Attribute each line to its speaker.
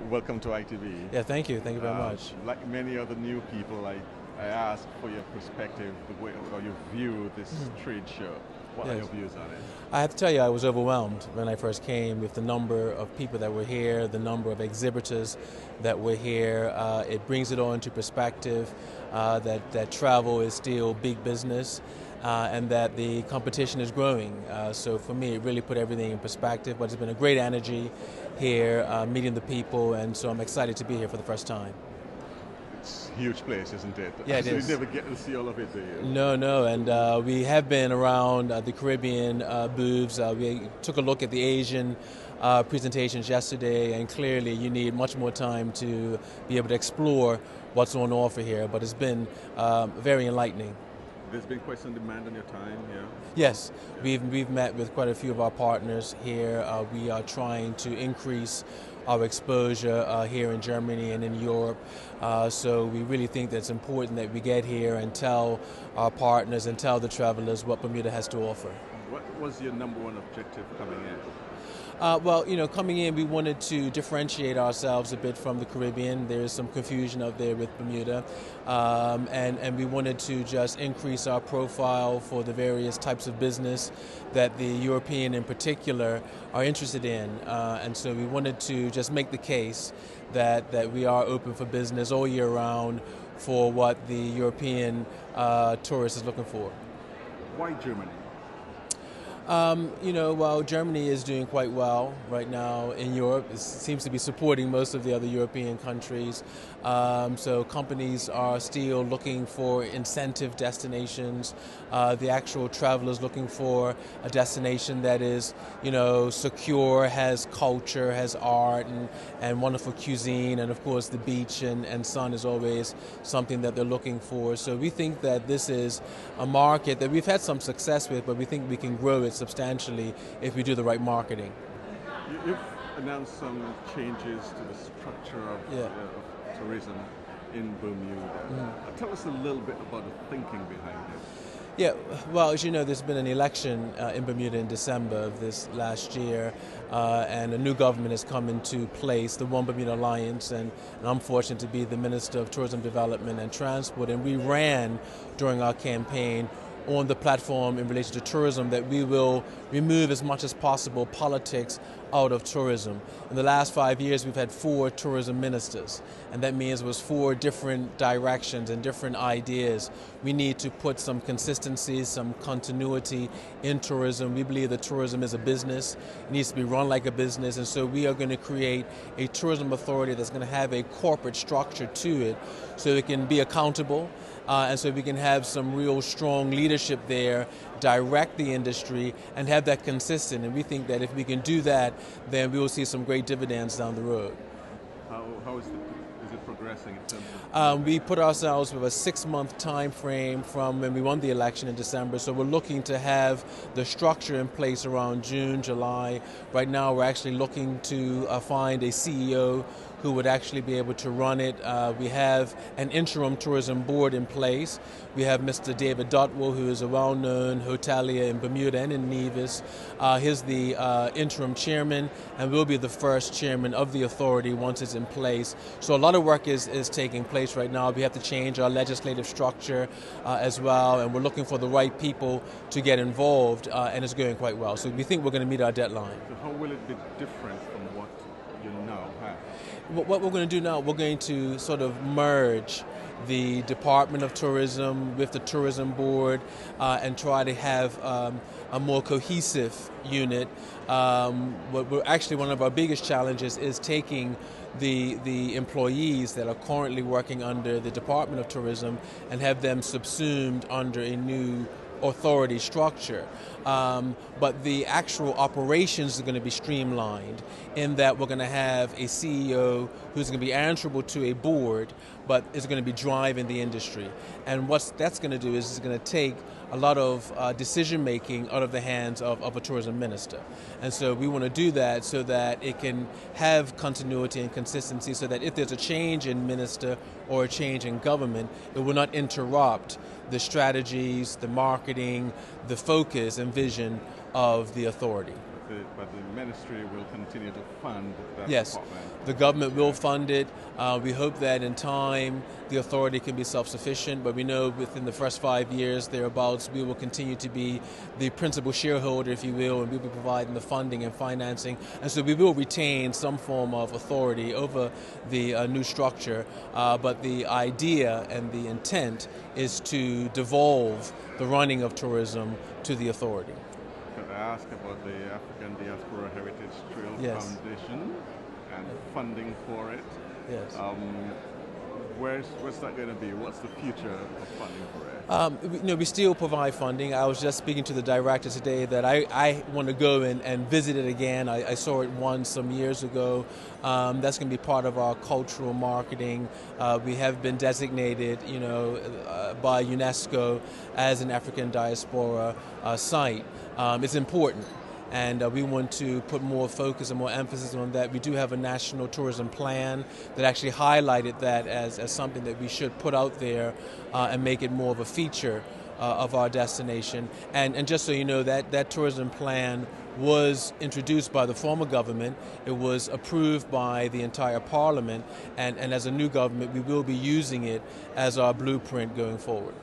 Speaker 1: welcome to ITB.
Speaker 2: Yeah, thank you. Thank you very much.
Speaker 1: Like many other new people, I asked for your perspective, the way or your view this trade show. What are your views on it?
Speaker 2: I have to tell you, I was overwhelmed when I first came with the number of people that were here, the number of exhibitors that were here. It brings it all into perspective that travel is still big business. And that the competition is growing. So for me, it really put everything in perspective. But it's been a great energy here, meeting the people, and so I'm excited to be here for the first time.
Speaker 1: It's a huge place, isn't it?
Speaker 2: Yeah, it
Speaker 1: so
Speaker 2: is.
Speaker 1: You never get to see all of it, do you?
Speaker 2: No, and we have been around the Caribbean booths. We took a look at the Asian presentations yesterday, and clearly you need much more time to be able to explore what's on offer here, but it's been very enlightening.
Speaker 1: There's been quite some demand on your time, yeah?
Speaker 2: Yes, we've met with quite a few of our partners here. We are trying to increase our exposure here in Germany and in Europe. So we really think that it's important that we get here and tell our partners and tell the travelers what Bermuda has to offer.
Speaker 1: What was your number one objective coming in?
Speaker 2: Well, coming in, we wanted to differentiate ourselves a bit from the Caribbean. There is some confusion out there with Bermuda. And we wanted to just increase our profile for the various types of business that the European in particular are interested in. And so we wanted to just make the case that we are open for business all year round for what the European tourist is looking for.
Speaker 1: Why Germany?
Speaker 2: While Germany is doing quite well right now in Europe, it seems to be supporting most of the other European countries. So companies are still looking for incentive destinations. The actual travelers looking for a destination that is, secure, has culture, has art, and wonderful cuisine, and of course the beach and sun is always something that they're looking for. So we think that this is a market that we've had some success with, but we think we can grow it substantially if we do the right marketing.
Speaker 1: You've announced some changes to the structure of tourism in Bermuda. Tell us a little bit about the thinking behind it.
Speaker 2: Yeah, well, as you know, there's been an election in Bermuda in December of this last year, and a new government has come into place, the One Bermuda Alliance, and I'm fortunate to be the Minister of Tourism Development and Transport, and we ran during our campaign on the platform in relation to tourism that we will remove as much as possible politics out of tourism. In the last 5 years, we've had 4 tourism ministers, and that means it was 4 different directions and different ideas. We need to put some consistency, some continuity in tourism. We believe that tourism is a business. It needs to be run like a business, and so we are going to create a tourism authority that's going to have a corporate structure to it so it can be accountable, and so we can have some real strong leadership there, direct the industry, and have that consistent. And we think that if we can do that, then we will see some great dividends down the road.
Speaker 1: How is it progressing in terms of?
Speaker 2: We put ourselves with a 6-month time frame from when we won the election in December, so we're looking to have the structure in place around June, July. Right now we're actually looking to find a CEO who would actually be able to run it. We have an interim tourism board in place. We have Mr. David Dotwell, who is a well-known hotelier in Bermuda and in Nevis. He's the interim chairman and will be the first chairman of the authority once it's in place. So a lot of work is taking place right now. We have to change our legislative structure as well, and we're looking for the right people to get involved, and it's going quite well. So we think we're going to meet our deadline.
Speaker 1: So how will it be different from what you now have?
Speaker 2: What we're going to do now, we're going to sort of merge the Department of Tourism with the Tourism Board and try to have a more cohesive unit. Actually, one of our biggest challenges is taking the employees that are currently working under the Department of Tourism and have them subsumed under a new authority structure. But the actual operations are going to be streamlined in that we're going to have a CEO who's going to be answerable to a board, but is going to be driving the industry. And what that's going to do is it's going to take a lot of decision making out of the hands of a tourism minister. And so we want to do that so that it can have continuity and consistency, so that if there's a change in minister or a change in government, it will not interrupt the strategies, the marketing, the focus and vision of the authority.
Speaker 1: the ministry will continue to fund that
Speaker 2: Yes,
Speaker 1: department.
Speaker 2: the government will fund it. We hope that in time the authority can be self-sufficient, but we know within the first 5 years, thereabouts, we will continue to be the principal shareholder, if you will, and we'll be providing the funding and financing. And so we will retain some form of authority over the new structure, but the idea and the intent is to devolve the running of tourism to the authority.
Speaker 1: Could I ask about the African Diaspora Heritage Trail
Speaker 2: Yes.
Speaker 1: Foundation and funding for it?
Speaker 2: Yes.
Speaker 1: Where's that going to be? What's the future of funding for it?
Speaker 2: We still provide funding. I was just speaking to the director today that I want to go and visit it again. I saw it once some years ago. That's going to be part of our cultural marketing. We have been designated, by UNESCO as an African diaspora site. It's important. And we want to put more focus and more emphasis on that. We do have a national tourism plan that actually highlighted that as something that we should put out there and make it more of a feature of our destination. And just so you know, that tourism plan was introduced by the former government. It was approved by the entire parliament. And as a new government, we will be using it as our blueprint going forward.